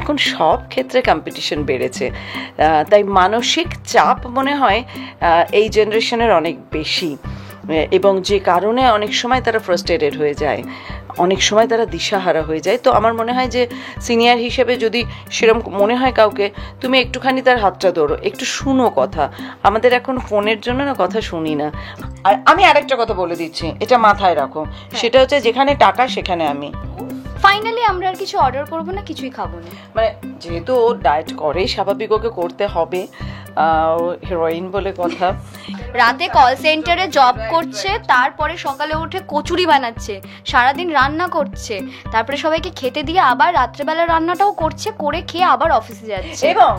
এখন সব ক্ষেত্রে কম্পিটিশন বেড়েছে, তাই মানসিক চাপ মনে হয় এই জেনারেশনের অনেক বেশি, এবং যে কারণে অনেক সময় তারা ফ্রাস্ট্রেটেড হয়ে যায়, অনেক সময় তারা দিশাহারা হয়ে যায়। তো আমার মনে হয় যে সিনিয়র হিসেবে যদি সেরকম মনে হয় কাউকে, তুমি একটুখানি তার হাতটা ধরো, একটু শুনো কথা। আমাদের এখন ফোনের জন্য না কথা শুনি না। আর আমি আরেকটা কথা বলে দিচ্ছি, এটা মাথায় রাখো, সেটা হচ্ছে যেখানে টাকা সেখানে আমি। ফাইনালি আমরা আর কিছু অর্ডার করবো না, কিছুই খাবো না। মানে যেহেতু ও ডায়েট করে, স্বাভাবিক ওকে করতে হবে, হিরোইন বলে কথা। রাতে কল সেন্টারে জব করছে, তারপরে সকালে উঠে কচুরি বানাচ্ছে, সারাদিন রান্না করছে, তারপরে সবাইকে খেতে দিয়ে আবার রাত্রেবেলা রান্নাটাও করছে, করে খেয়ে আবার অফিসে যাচ্ছে, এবং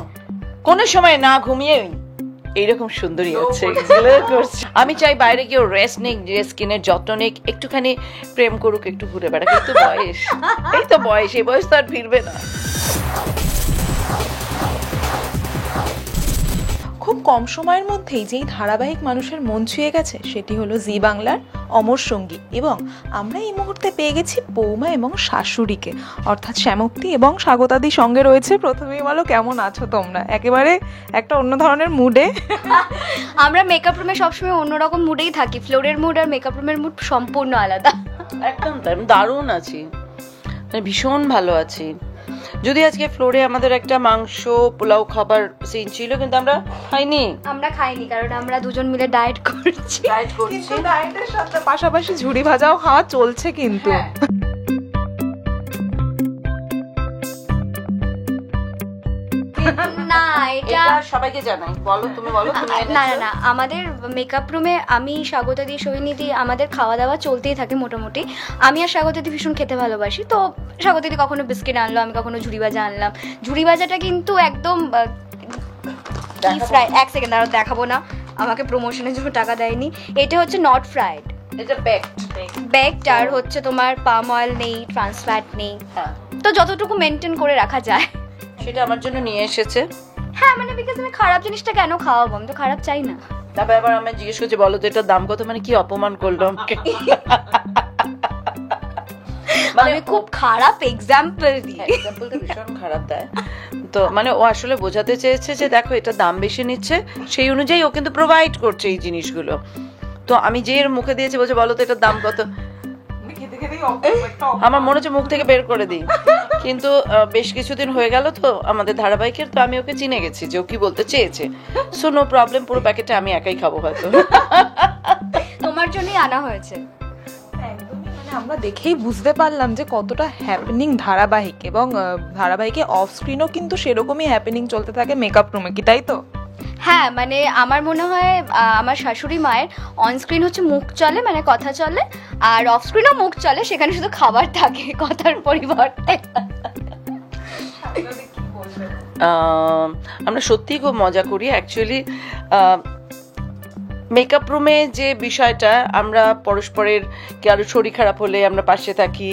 কোনো সময় না ঘুমিয়ে এইরকম সুন্দরী হচ্ছে। আমি চাই বাইরে গিয়ে রেস্ট নিক, যে স্কিনের যত্ন নিক, একটুখানি প্রেম করুক, একটু ঘুরে বেড়াক। এই তো বয়স, এই তো বয়স, এই বয়স তো আর ফিরবে না। খুব কম সময়ের মধ্যেই যেই ধারাবাহিক মানুষের মন ছুঁয়ে গেছে সেটি হলো জি বাংলার অমর সঙ্গী, এবং আমরা এই মুহূর্তে পেয়ে গেছি বৌমা এবং শাশুড়িকে, অর্থাৎ শ্যামক্তি এবং স্বাগতাদির সঙ্গে রয়েছে। প্রথমেই বলো কেমন আছো তোমরা? একেবারে একটা অন্য ধরনের মুডে। আমরা মেকআপ রুমে সবসময় অন্যরকম মুডেই থাকি, ফ্লোরের মুড আর মেকআপ রুমের মুড সম্পূর্ণ আলাদা। একদম তাই, দারুণ আছি, ভীষণ ভালো আছি। যদি আজকে ফ্লোরে আমাদের একটা মাংস পোলাও খাবার সিন ছিল, কিন্তু আমরা খাইনি। আমরা খাইনি কারণ আমরা দুজন মিলে ডায়েট করছি। কিন্তু ডায়েটের সাথে পাশাপাশি ঝুড়ি ভাজাও খাওয়া চলছে কিন্তু। না, এটা সবাইকে জানাই। বলো তুমি, বলো তুমি। না না না, আমাদের মেকআপ রুমে আমি, স্বাগতাদি, সোহিনীদি, আমাদের খাওয়া দাওয়া চলতেই থাকে মোটামুটি। আমি আর স্বাগতাদি ভীষণ খেতে ভালোবাসি, তো স্বাগতাদি কখনো বিস্কিট আনলো, আমি কখনো ঝুড়ি ভাজা আনলাম। ঝুড়ি ভাজাটা কিন্তু একদম কি ফ্রাই, এক সেকেন্ড দাঁড়াও, দেখাবো না, আমাকে প্রমোশনের জন্য টাকা দেয়নি। এটা হচ্ছে নট ফ্রাইড, এটা বেকড, বেকড, আর হচ্ছে তোমার পাম অয়েল নেই, ট্রান্স ফ্যাট নেই, তো যতটুকু মেনটেন করে রাখা যায় সেটা আমার জন্য নিয়ে এসেছে। হ্যাঁ, মানে বিকজ আমি খারাপ জিনিসটা কেন খাওয়াবো, আমি তো খারাপ চাই না। তারপর আবার আমি জিজ্ঞেস করছি, বলো তো এটার দাম কত? মানে কি অপমান করলো আমাকে। মানে খুব খারাপ এক্সাম্পল দিয়ে, এক্সাম্পলটা ভীষণ খারাপ দেয়। তো মানে ও আসলে বোঝাতে চেয়েছে যে দেখো এটা দাম বেশি নিচ্ছে, সেই অনুযায়ী ও কিন্তু প্রোভাইড করছে এই জিনিসগুলো। তো আমি যে এর মুখে দিয়েছি, বলছে বলো তো এটার দাম কত, আমার মনে হচ্ছে মুখ থেকে বের করে দিই। কিন্তু বেশ কিছুদিন হয়ে গেল তো আমাদের ধারাবাহিকের, তো আমি ওকে চিনে গেছি যে ও কি বলতে চেয়েছে। সো নো প্রবলেম, পুরো প্যাকেটটা আমি একাই খাবো হয়তো। তোমার জন্যই আনা হয়েছে। আমরা দেখেই বুঝতে পারলাম যে কতটা হ্যাপেনিং ধারাবাহিক, এবং ধারাবাহিকে অফ স্ক্রিনও কিন্তু সেরকমই হ্যাপেনিং চলতে থাকে মেকআপ রুমে, কি তাই তো? হ্যাঁ, মানে আমার মনে হয় আমার শাশুড়ি মায়ের অন স্ক্রিন হচ্ছে মুখ চলে, মানে কথা চলে, আর অফ স্ক্রিনও মুখ চলে, সেখানে শুধু খাবার থাকে কথার পরিবর্তে। আমরা সত্যিই খুব মজা করি অ্যাকচুয়ালি। মেকআপ রুমে যে বিষয়টা, আমরা পরস্পরের কারো শরীর খারাপ হলে আমরা পাশে থাকি,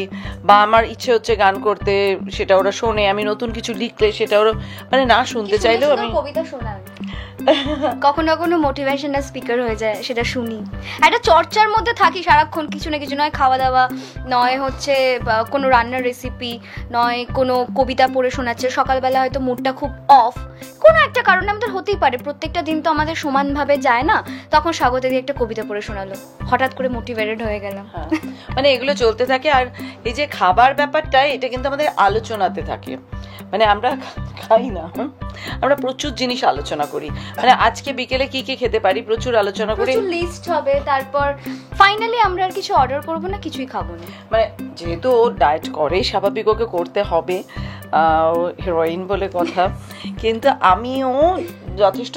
বা আমার ইচ্ছে হচ্ছে গান করতে, সেটা ওরা শোনে, আমি নতুন কিছু লিখলে সেটা ওরা মানে না শুনতে চাইলেও আমি কবিতা শোনাই, কখনো কখনো মোটিভেশনাল স্পিকার হয়ে যায়, সেটা শুনি। একটা চর্চার মধ্যে থাকি সারাক্ষণ, কিছু না কিছু, নয় খাওয়া দাওয়া, নয় হচ্ছে কোনো রান্নার রেসিপি, নয় কোনো কবিতা পড়ে শোনাচ্ছে। সকালবেলা হয়তো মুডটা খুব অফ, কোনো একটা কারণে আমাদের হতেই পারে, প্রত্যেকটা দিন তো আমাদের সমানভাবে যায় না, তখন স্বাগতাদি একটা কবিতা পড়ে শোনালো, হঠাৎ করে মোটিভেটেড হয়ে গেলাম। মানে এগুলো চলতে থাকে। আর এই যে খাবার ব্যাপারটা, এটা কিন্তু আমাদের আলোচনাতে থাকে, মানে আমরা খাই না, আমরা প্রচুর জিনিস আলোচনা করি। মানে আজকে বিকেলে কি কি খেতে পারি প্রচুর আলোচনা করি, প্রচুর লিস্ট হবে, তারপর ফাইনালি আমরা আর কিছু অর্ডার করবো না, কিছুই খাবো না। মানে যেহেতু ও ডায়েট করে, স্বাভাবিক ওকে করতে হবে, হিরোইন বলে কথা। কিন্তু আমিও যথেষ্ট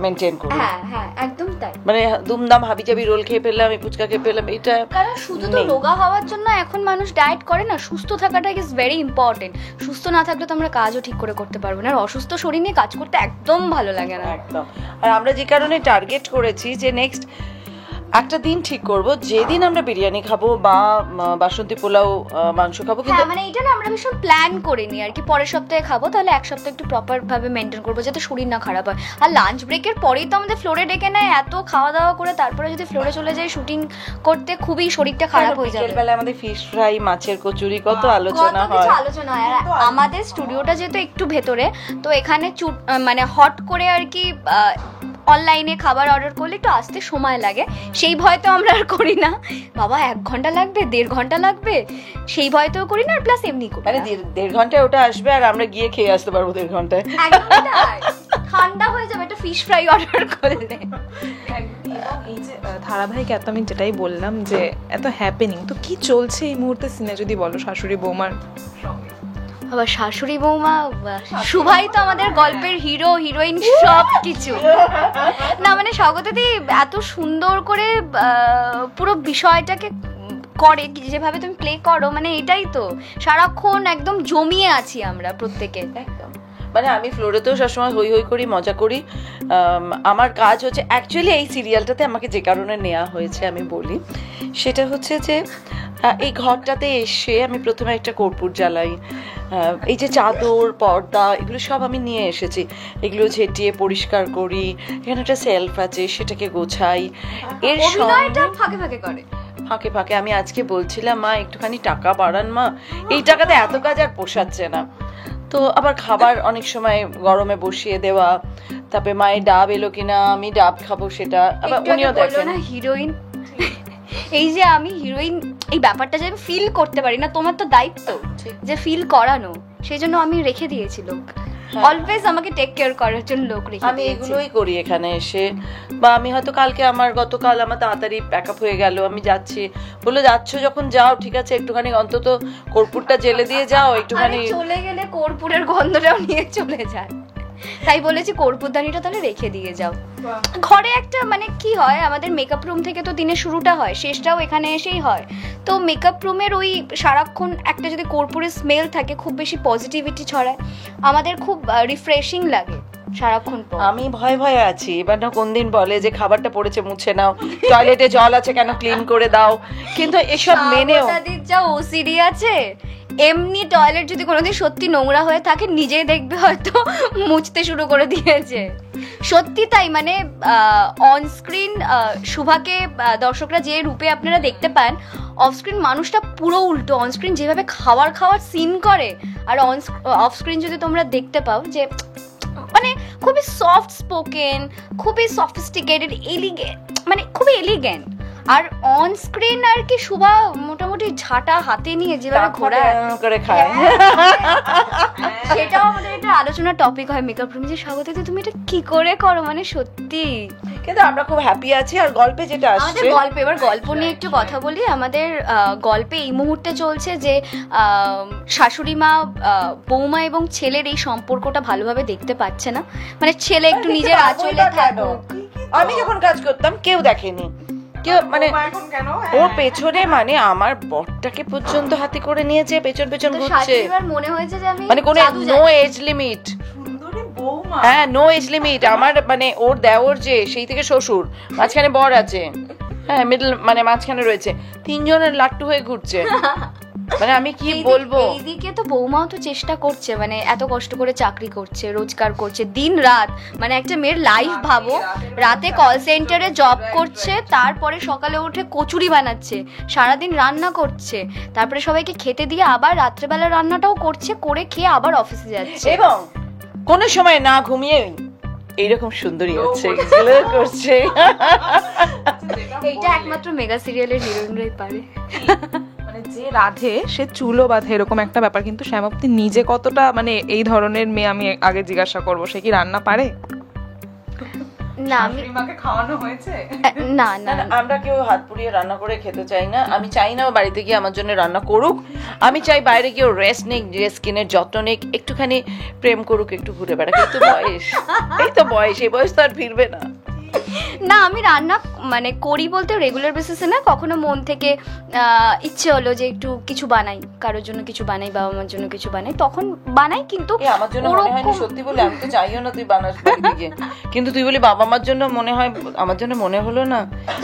মেনটেন করি। হ্যাঁ হ্যাঁ, একদম তাই। মানে দুমদাম হাবিজাবি রোল খেয়ে ফেললাম, আমি ফুচকা খেয়ে ফেললাম, এটা কারণ শুধু তো রোগা হওয়ার জন্য এখন মানুষ ডায়েট করে না, সুস্থ থাকাটা ইজ ভেরি ইম্পর্টেন্ট। সুস্থ না থাকলে তো আমরা কাজও ঠিক করে করতে পারবো না, আর অসুস্থ শরীর নিয়ে কাজ করতে একদম ভালো লাগে না। একদম। আর আমরা যে কারণে টার্গেট করেছি যে নেক্সট একটা দিন ঠিক করব যেদিন আমরা বিরিয়ানি খাবো বা বাসন্তী পোলাও মাংস খাবো, কিন্তু হ্যাঁ মানে এটা না আমরা ভীষণ প্ল্যান করে নিই আর কি, পরের সপ্তাহে খাবো, তাহলে এক সপ্তাহ একটু প্রপার ভাবে মেনটেন করবো যাতে শরীর না খারাপ হয়। আর লাঞ্চ ব্রেকের পরেই তো আমাদের ফ্লোরে ডেকে নেয়, এত খাওয়া দাওয়া করে তারপরে যদি ফ্লোরে চলে যাই শুটিং করতে, খুবই শরীরটা খারাপ হয়ে যাবে। বিকেলবেলা আমাদের ফিশ ফ্রাই, মাছের কচুরি, কত আলোচনা কত হয়। কিছু আলোচনা হয়। আর আমাদের স্টুডিওটা যেহেতু একটু ভেতরে, তো এখানে মানে হট করে আর কি অনলাইনে খাবার অর্ডার করলে একটু আসতে সময় লাগে, সেই ভয় তো আমরা আর করি না। বাবা 1 ঘন্টা লাগবে, 1.5 ঘন্টা লাগবে, সেই ভয় তো করি না। আর প্লাস এমনি করি মানে 1.5 ঘন্টায় ওটা আসবে আর আমরা গিয়ে খেয়ে আসতে পারবো 1.5 ঘন্টায়। একদমই তাই। ঠান্ডা হয়ে যাবে একটা ফিশ ফ্রাই অর্ডার করলে। এই যে ধারাবাহিক এত আমি যেটাই বললাম যে এত হ্যাপেনিং, তো কি চলছে এই মুহূর্তে সিনে যদি বলো শাশুড়ি বৌমার সঙ্গে? আবার শাশুড়ি বৌমা, শুভাই তো আমাদের গল্পের হিরো হিরোইন সব কিছু। না মানে স্বাগতদি এত সুন্দর করে পুরো বিষয়টাকে করে, যেভাবে তুমি প্লে করো, মানে এটাই তো সারাক্ষণ একদম জমিয়ে আছি আমরা প্রত্যেকে। একদম, মানে আমি ফ্লোরেতেও সবসময় হই হই করি, মজা করি। আমার কাজ হচ্ছে অ্যাকচুয়ালি এই সিরিয়ালটাতে আমাকে যে কারণে নেওয়া হয়েছে আমি বলি, সেটা হচ্ছে যে এই ঘরটাতে এসে আমি প্রথমে একটা কর্পূর জ্বালাই, এই যে চাদর পর্দা এগুলো সব আমি নিয়ে এসেছি, এগুলো ঝেঁটিয়ে পরিষ্কার করি, এখানে একটা সেলফ আছে সেটাকে গোছাই। এর অভিনয়টা ফাঁকে ফাঁকে করে। ফাঁকে ফাঁকে আমি আজকে বলছিলাম মা একটুখানি টাকা বাড়ান মা, এই টাকাতে এত কাজ আর পোষাচ্ছে না। তো আবার খাবার অনেক সময় গরমে বসিয়ে দেওয়া, তারপরে মায়ের ডাব এলো কিনা, আমি ডাব খাবো সেটা আবার উনিও দেখেন। হিরোইন, এই যে আমি হিরোইন এই ব্যাপারটা যে আমি ফিল করতে পারি না, তোমার তো দায়িত্ব যে ফিল করানো, সেই জন্য আমি রেখে দিয়েছি লোক, অলওয়েজ আমাকে টেক কেয়ার করার জন্য লোক রেখে আমি এগুলোই করি এখানে এসে। বা আমি হয়তো গতকাল আমার তাড়াতাড়ি প্যাক আপ হয়ে গেল, আমি যাচ্ছি, বলে যাচ্ছ যখন যাও ঠিক আছে, একটুখানি অন্তত কর্পূরটা জেলে দিয়ে যাও, একটুখানি চলে গেলে কর্পূরের গন্ধটাও নিয়ে চলে যায়, তাই বলেছি কর্পূরদানিটা তাহলে রেখে দিয়ে যাও। ঘরে একটা মানে কি হয়, আমাদের মেকআপ রুম থেকে তো দিনের শুরুটা হয়, শেষটাও এখানে এসেই হয়, তো মেকআপ রুমের ওই সারাক্ষণ একটা যদি কর্পূরের স্মেল থাকে খুব বেশি পজিটিভিটি ছড়ায়, আমাদের খুব রিফ্রেশিং লাগে সারাক্ষণ। আমি ভয় ভয়ে আছি, এবার না কোন দিন বলে যে খাবারটা পড়েছে মুছে নাও, টয়লেটে জল আছে কেন ক্লিন করে দাও, কিন্তু এসব মেনেও যা ওসিডি আছে, এমনি টয়লেট যদি কোনোদিন সত্যি নোংরা হয়ে থাকে নিজেই দেখবে হয়তো মুছতে শুরু করে দিয়েছে। সত্যি তাই, মানে অন স্ক্রিন শুভাকে দর্শকরা যে রূপে আপনারা দেখতে পান, অফ স্ক্রিন মানুষটা পুরো উল্টো। অন স্ক্রিন যেভাবে খাওয়ার সিন করে, আর অফ স্ক্রিন যদি তোমরা দেখতে পাও যে মানে খুবই সফট স্পোকেন, খুবই সফিস্টিকেটেড, মানে খুবই এলিগেন্ট। আর অন স্ক্রিন আর কি শুভা মোটামুটি ঝাঁটা হাতে নিয়ে যেভাবে ঘোরায় করে খায়, সেটাও আমাদের একটা আলোচনার টপিক হয় মেকআপ রুমে, যে স্বাগতিকা তুমি এটা কি করে করো, মানে সত্যি। কিন্তু আমরা খুব হ্যাপি আছি। আর গল্পে যেটা আসছে, এবার গল্প নিয়ে একটু কথা বলি। আমাদের গল্পে এই মুহূর্তে চলছে যে শাশুড়ি মা বৌমা এবং ছেলের এই সম্পর্কটা ভালোভাবে দেখতে পাচ্ছে না, মানে ছেলে একটু নিজের আঁচলে থাকুক। আমি যখন কাজ করতাম কেউ দেখেনি, কেউ মানে ওর পেছনে, মানে আমার বরটাকে পর্যন্ত হাতে করে নিয়েছে, পেছন পেছন ঘুরছে, মনে হয়েছে যে আমি মানে কোনো নো এজ লিমিট, হ্যাঁ নো এজ লিমিট। আমার মানে ওর দেওর যে সেই থেকে শ্বশুর, মাঝখানে বর আছে, হ্যাঁ মিডল মানে মাঝখানে রয়েছে, 3 জনের লাট্টু হয়ে ঘুরছে। মানে আমি কি বলবো, এইদিকে তো বৌমাও তো চেষ্টা করছে, মানে এত কষ্ট করে চাকরি করছে, রোজগার করছে দিন রাত, মানে একটা মেয়ের লাইফ ভাবো, রাতে কল সেন্টারে জব করছে, তারপরে সকালে উঠে কচুরি বানাচ্ছে, সারাদিন রান্না করছে, তারপরে সবাইকে খেতে দিয়ে আবার রাত্রেবেলা রান্নাটাও করছে, করে খেয়ে আবার অফিসে যাচ্ছে, এবং কোনো সময় না ঘুমিয়ে এইরকম সুন্দরী হচ্ছে, করছে। এইটা একমাত্র মেগা সিরিয়ালের হিরোইনরাই পারে। মানে যে রাধে সে চুলও বাঁধে, এরকম একটা ব্যাপার। কিন্তু শ্যামাপ্তি নিজে কতটা মানে এই ধরনের মেয়ে, আমি আগে জিজ্ঞাসা করবো, সে কি রান্না পারে? না আমি খাওয়ানো হয়েছে না না, আমরা কেউ হাত পুড়িয়ে রান্না করে খেতে চাই না। আমি চাই না ও বাড়িতে গিয়ে আমার জন্য রান্না করুক, আমি চাই বাইরে গিয়ে রেস্ট নিক, স্কিনের যত্ন নিক, একটুখানি প্রেম করুক, একটু ঘুরে বেড়াক। এই তো বয়স, এই তো বয়স, এই বয়স তো আর ফিরবে না। না আমি রান্না মানে করি বলতে রেগুলার বেসিসে না, কখনো মন থেকে ইচ্ছে হলো যে একটু কিছু বানাই, কারোর জন্য কিছু বানাই, বাবা মার জন্য কিছু বানাই, তখন বানাই। কিন্তু আমার জন্য মনে হয় না, সত্যি বলে আমি তো চাইও না তুই বানাস বাড়িতে, কিন্তু তুই বলি বাবা মার জন্য মনে হয়, আমার জন্য মনে হলো না।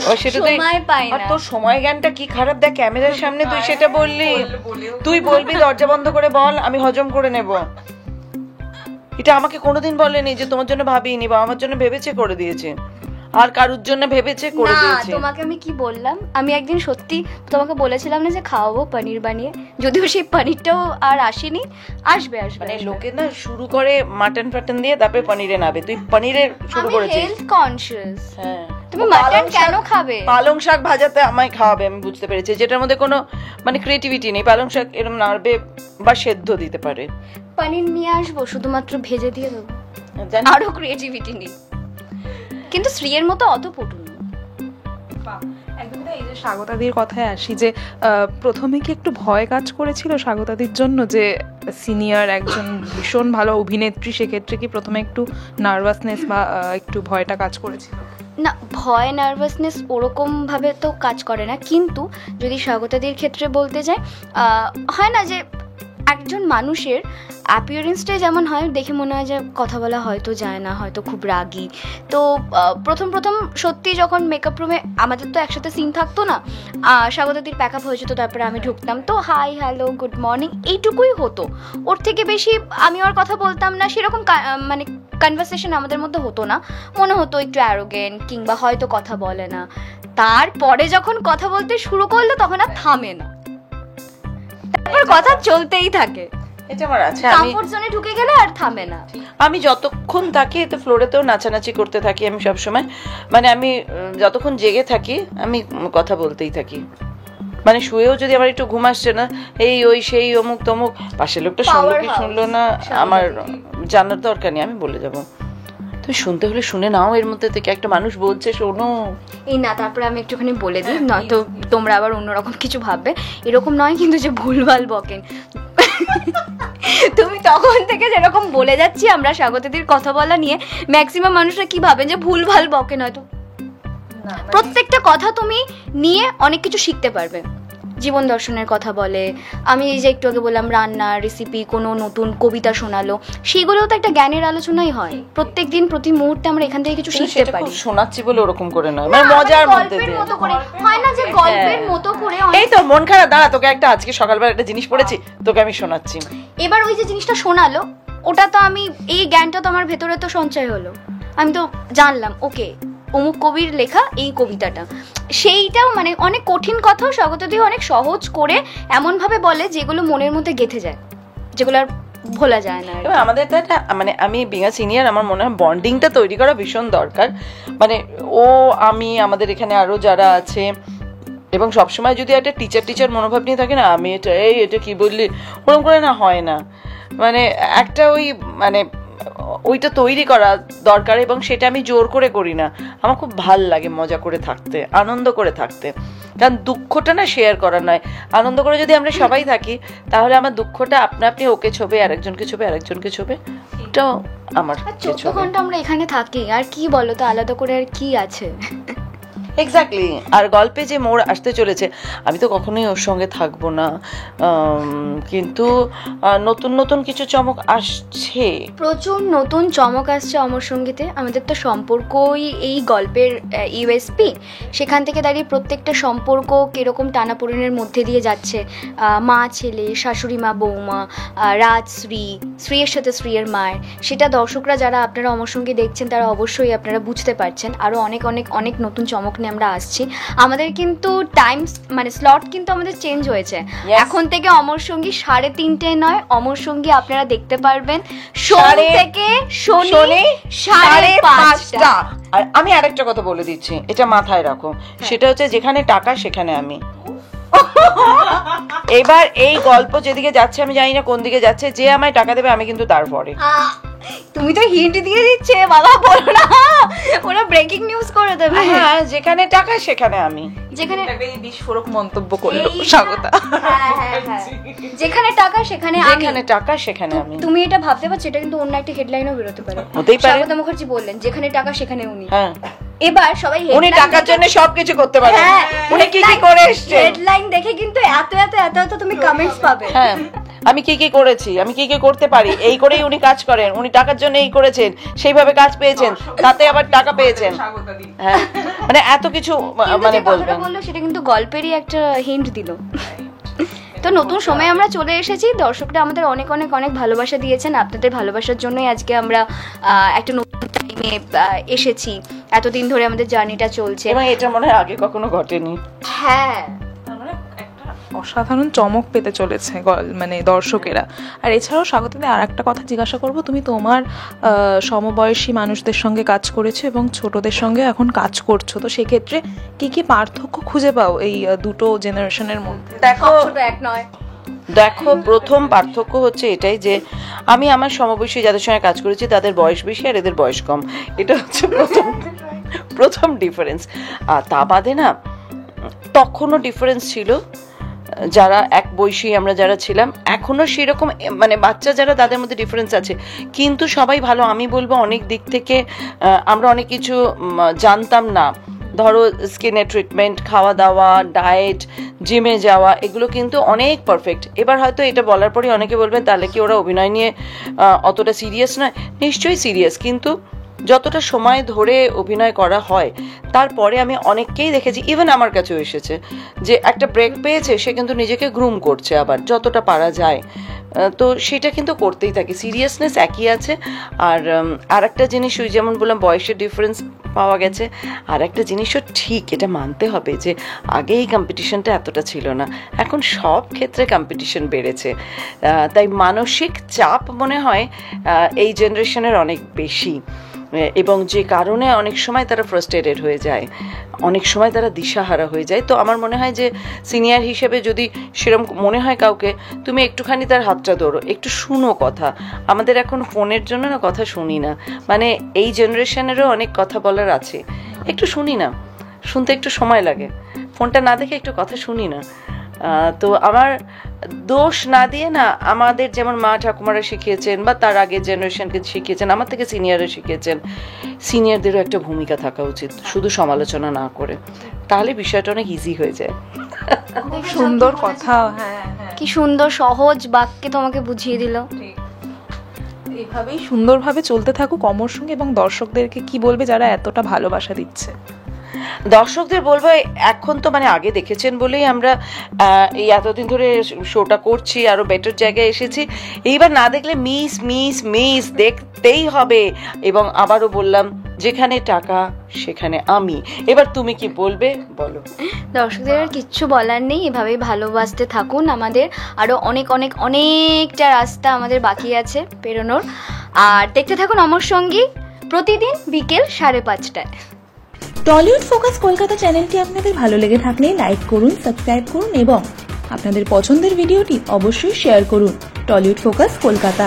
আর সেটা তুই সময় পাই আর না। তোর সময় জ্ঞানটা কি খারাপ, দেখ ক্যামেরার সামনে তুই সেটা বললি, তুই বলবি দরজা বন্ধ করে বল, আমি হজম করে নেব। এটা আমাকে কোনোদিন বলেনি যে তোমার জন্য ভাবিনি, বা আমার জন্য ভেবেছে করে দিয়েছে, আর কারুর জন্য ভেবেছে করে না দিয়েছে। তোমাকে আমি কি বললাম, আমি একদিন সত্যি তোমাকে বলেছিলাম না যে খাওয়াবো পনির বানিয়ে, যদিও সেই পনিরটাও আর আসেনি, আসবে আসবে। মানে লোকে না শুরু করে মাটন ফাটন দিয়ে, তারপরে পনিরে নাবে, তুই পনিরে শুরু আমি করেছিস। Health conscious. হ্যাঁ, তুমি মাটন কেন খাবে? পালং শাক ভাজাতে আমায় খাওয়াবে, আমি বুঝতে পেরেছি, যেটার মধ্যে কোনো মানে ক্রিয়েটিভিটি নেই। পালং শাক এরকম নাড়বে বা সেদ্ধ দিতে পারে। পনির নিয়ে আসবো, শুধুমাত্র ভেজে দিয়ে দেবো, জানি আরো ক্রিয়েটিভিটি নেই। কিন্তু শ্রীয়ের মতো অত পটু না। একদম তাই। এই যে স্বাগতাদির কথায় আসি, যে প্রথমে কি একটু ভয় কাজ করেছিল স্বাগতাদির জন্য, যে সিনিয়র একজন ভীষণ ভালো অভিনেত্রী, সেক্ষেত্রে কি প্রথমে একটু নার্ভাসনেস বা একটু ভয়টা কাজ করেছিল? না, ভয় নার্ভাসনেস ওরকম ভাবে তো কাজ করে না, কিন্তু যদি স্বাগতাদির ক্ষেত্রে বলতে যাই, হয় না যে একজন মানুষের অ্যাপিয়ারেন্সটাই যেমন হয়, দেখে মনে হয় যে কথা বলা হয়তো যায় না, হয়তো খুব রাগী। তো প্রথম সত্যি যখন মেকআপ রুমে আমাদের তো একসাথে সিন থাকতো না, স্বাগতাদির প্যাকআপ হয়ে যেত, তারপরে আমি ঢুকতাম, তো হাই হ্যালো গুড মর্নিং এইটুকুই হতো, ওর থেকে বেশি আমি ওর কথা বলতাম না, সেরকম মানে কনভারসেশন আমাদের মধ্যে হতো না। মনে হতো একটু অ্যারোগেন্ট, কিংবা হয়তো কথা বলে না। তারপরে যখন কথা বলতে শুরু করলো তখন আর থামে না, তারপর কথা চলতেই থাকে। এটা আমার আছে, কমফোর্ট জোনে ঢুকে গেলে আর থামে না। আমি যতক্ষণ থাকি তো ফ্লোরেতেও নাচানাচি করতে থাকি, আমি সব সময় মানে আমি যতক্ষণ জেগে থাকি আমি কথা বলতেই থাকি। মানে শুয়েও যদি আমার একটু ঘুম আসছে না, এই ওই সেই অমুক তমুক, পাশের লোকটা শুনলো কি শুনলো না আমার জানার দরকার নেই, আমি বলে যাব তুমি শুনতে হলে শুনে নাও, এর মধ্যে থেকে একটা মানুষ বলছে শোনো। এই না, তারপরে আমি একটুখানি বলে দিই, নয়তো তোমরা আবার অন্যরকম কিছু ভাববে। এরকম নয় কিন্তু যে ভুলভাল বকেন। তুমি তখন থেকে যেরকম বলে যাচ্ছি আমরা স্বাগতাদির কথা বলা নিয়ে, ম্যাক্সিমাম মানুষরা কি ভাবেন যে ভুলভাল বকেন, হয়তো প্রত্যেকটা কথা তুমি নিয়ে অনেক কিছু শিখতে পারবে। জীবন দর্শনের কথা বলে, আমি এই যে একটু আগে বললাম রান্না রেসিপি, কোনো নতুন কবিতা শোনালো, সেগুলোও তো একটা জ্ঞানের আলোচনাই হয়। প্রত্যেক দিন প্রতি মুহূর্তে আমরা এখান থেকে কিছু শিখতে পারি। শোনাচ্ছি বলে ওরকম করে নয়, মানে মজার মধ্যে দিয়ে মতো করে হয় না যে গল্পের মতো করে। এই তো মন খারাপ, দাঁড়া তোকে একটা আজকে সকালবেলা একটা জিনিস পড়েছি, তোকে আমি শোনাচ্ছি। এবার ওই যে জিনিসটা শোনালো, ওটা তো আমি এই জ্ঞানটা তো আমার ভেতরে তো সঞ্চয় হলো, আমি তো জানলাম ওকে অমুক কবির লেখা এই কবিতাটা। সেইটাও মানে অনেক কঠিন কথাও স্বাগতাদি অনেক সহজ করে এমন ভাবে বলে যেগুলো মনের মধ্যে গেঁথে যায়, যেগুলো আর ভোলা যায় না। এবার আমাদের তো একটা মানে আমি বিঙা সিনিয়র, আমার মনে হয় বন্ডিংটা তৈরি করা ভীষণ দরকার। মানে ও আমি আমাদের এখানে আরো যারা আছে, এবং সবসময় যদি একটা টিচার মনোভাব নিয়ে থাকে না, আমি এটা কি বললি ওরকম করে না হয় না, মানে একটা ওই মানে ওইটা তৈরি করা দরকার, এবং সেটা আমি জোর করে করি না। আমার খুব ভাল লাগে মজা করে থাকতে, আনন্দ করে থাকতে, কারণ দুঃখটা না শেয়ার করা নয়। আনন্দ করে যদি আমরা সবাই থাকি, তাহলে আমার দুঃখটা আপনি ওকে ছোবে, আরেকজনকে ছোবে, এটাও আমার 14 ঘন্টা আমরা এখানে থাকি, আর কি বলো তো আলাদা করে আর কি আছে? এক্স্যাক্টলি। আর গল্পে যে মোড় আসতে চলেছে, আমি তো কখনোই ওর সঙ্গে থাকবো না, কিন্তু নতুন কিছু চমক আসছে, প্রচুর নতুন চমক আসছে অমর সঙ্গীতে। আমাদের তো সম্পর্কই এই গল্পের ইউএসপি, সেখান থেকে দাঁড়িয়ে প্রত্যেকটা সম্পর্ক কিরকম টানাপোড়েনের মধ্যে দিয়ে যাচ্ছে, মা ছেলে, শাশুড়ি মা বৌমা, রাজ শ্রীয়ের সাথে শ্রীয়ের মায়ের, সেটা দর্শকরা যারা আপনারা অমর সঙ্গী দেখছেন তারা অবশ্যই আপনারা বুঝতে পারছেন। আরও অনেক নতুন চমক নিয়ে আমরা আসছি। আমাদের কিন্তু টাইম মানে স্লট কিন্তু আমাদের চেঞ্জ হয়েছে। এখন থেকে অমর সঙ্গী 3:30 নয়, অমর সঙ্গী আপনারা দেখতে পারবেন সোম থেকে শনি 5:30। আর আমি আরেকটা কথা বলে দিচ্ছি, এটা মাথায় রাখো, সেটা হচ্ছে যেখানে টাকা সেখানে আমি। এবার এই গল্প যেদিকে যাচ্ছে আমি জানি না কোন দিকে যাচ্ছে, যে আমায় টাকা দেবে আমি কিন্তু তারপরে। তুমি তো হিন্ট দিয়ে দিচ্ছে বাবা, বলো না, ওরা ব্রেকিং নিউজ করে দেবে। হ্যাঁ, যেখানে টাকা সেখানে আমি। যেখানে বিস্ফোরক মন্তব্য করলো স্বাগতা। যেখানে টাকা সেখানে আমি, যেখানে টাকা সেখানে আমি। তুমি এটা ভাবতে পারছো, এটা কিন্তু অন্য একটা হেডলাইনও বেরোতে পারে। হতেই পারে। স্বাগতা মুখার্জি বললেন যেখানে টাকা সেখানে উনি। হ্যাঁ এবার সবাই উনি টাকার জন্য সবকিছু করতে পারেন। উনি কি কি করে এসেছেন হেডলাইন দেখে কিন্তু এত এত এত এত তুমি কমেন্টস পাবে। হ্যাঁ, আমি কি কি করেছি, আমি কি কি করতে পারি, এই করেই উনি কাজ করেন, উনি টাকার জন্য এই করেছেন, সেইভাবে কাজ পেয়েছেন, তাতে আবার টাকা পেয়েছেন। হ্যাঁ, মানে এত কিছু মানে বলবেন, বললো সেটা কিন্তু গল্পেরই একটা হিন্ট দিল। তো নতুন সময় আমরা চলে এসেছি, দর্শকরা আমাদের অনেক অনেক অনেক ভালোবাসা দিয়েছেন, আপনাদের ভালোবাসার জন্যই আজকে আমরা একটা নতুন টাইমে এসেছি। এতদিন ধরে আমাদের জার্নিটা চলছে এবং এটা মনে হয় আগে কখনো ঘটেনি। হ্যাঁ, অসাধারণ চমক পেতে চলেছে মানে দর্শকেরা। আর এছাড়াও স্বাগতিকদের আর একটা কথা জিজ্ঞাসা করব, তুমি তোমার সমবয়সী মানুষদের সঙ্গে কাজ করেছো এবং ছোটদের সঙ্গে এখন কাজ করছো, তো সেক্ষেত্রে কি কি পার্থক্য খুঁজে পাও এই দুটো জেনারেশনের মধ্যে? দেখো, প্রথম পার্থক্য হচ্ছে এটাই যে আমি আমার সমবয়সী যাদের সঙ্গে কাজ করেছি তাদের বয়স বেশি আর এদের বয়স কম, এটা হচ্ছে প্রথম ডিফারেন্স। আর তা বাদে না, তখনও ডিফারেন্স ছিল, যারা এক বয়সী আমরা যারা ছিলাম এখনো সেরকম, মানে বাচ্চা যারা তাদের মধ্যে ডিফারেন্স আছে, কিন্তু সবাই ভালো। আমি বলবো অনেক দিক থেকে আমরা অনেক কিছু জানতাম না, ধরো স্কিনের ট্রিটমেন্ট, খাওয়া দাওয়া, ডায়েট, জিমে যাওয়া, এগুলো কিন্তু অনেক পারফেক্ট। এবার হয়তো এটা বলার পরে অনেকে বলবেন তাহলে কি ওরা অভিনয় নিয়ে অতটা সিরিয়াস নয়? নিশ্চয়ই সিরিয়াস, কিন্তু যতটা সময় ধরে অভিনয় করা হয় তারপরে আমি অনেককেই দেখেছি, ইভেন আমার কাছেও এসেছে, যে একটা ব্রেক পেয়েছে সে কিন্তু নিজেকে গ্রুম করছে আবার যতটা পারা যায়। তো সেটা কিন্তু করতেই থাকে, সিরিয়াসনেস একই আছে। আর একটা জিনিস, ওই যেমন বললাম বয়সের ডিফারেন্স পাওয়া গেছে, আর একটা জিনিসও ঠিক, এটা মানতে হবে যে আগে এই কম্পিটিশনটা এতটা ছিল না, এখন সব ক্ষেত্রে কম্পিটিশন বেড়েছে। তাই মানসিক চাপ মনে হয় এই জেনারেশনের অনেক বেশি, এবং যে কারণে অনেক সময় তারা ফ্রাস্ট্রেটেড হয়ে যায়, অনেক সময় তারা দিশাহারা হয়ে যায়। তো আমার মনে হয় যে সিনিয়র হিসেবে যদি সেরকম মনে হয় কাউকে, তুমি একটুখানি তার হাতটা ধরো, একটু শুনো কথা। আমাদের এখন ফোনের জন্য না কথা শুনি না, মানে এই জেনারেশনেরও অনেক কথা বলার আছে, একটু শুনি না, শুনতে একটু সময় লাগে, ফোনটা না দেখে একটু কথা শুনি না। তো আমার দোষ না দিয়ে না, আমাদের যেমন মা ঠাকুমারা শিখিয়েছেন বা তার আগের জেনারেশনকে শিখিয়েছেন, আমার থেকে সিনিয়ররা শিখিয়েছেন, সিনিয়রদেরও একটা ভূমিকা থাকা উচিত, শুধু সমালোচনা না করে, তাহলে বিষয়টা অনেক ইজি হয়ে যায়। সুন্দর কথা। হ্যাঁ, কি সুন্দর সহজ বাক্যে তোমাকে বুঝিয়ে দিল। এইভাবেই সুন্দরভাবে চলতে থাকুক অমর সঙ্গী। এবং দর্শকদেরকে কি বলবে যারা এতটা ভালোবাসা দিচ্ছে? দর্শকদের বলবো, এখন তো মানে আগে দেখেছেন বলেই আমরা এই এতদিন ধরে শোটা করছি, আরো বেটার জায়গায় এসেছি। এইবার না দেখলে মিস মিস মিস দেখতেই হবে। এবং আবারও বললাম, যেখানে টাকা সেখানে আমি। এবার তুমি কি বলবে বলো? দর্শকদের আর কিচ্ছু বলার নেই, এভাবেই ভালোবাসতে থাকুন। আমাদের আরো অনেক অনেক অনেকটা রাস্তা আমাদের বাকি আছে পেরোনোর। আর দেখতে থাকুন অমর সঙ্গী, প্রতিদিন বিকেল 5:30টায়। টলিউড ফোকাস কলকাতা চ্যানেলটি আপনাদের ভালো লেগে থাকলে লাইক করুন, সাবস্ক্রাইব করুন এবং আপনাদের পছন্দের ভিডিওটি অবশ্যই শেয়ার করুন। Tollywood focus Kolkata.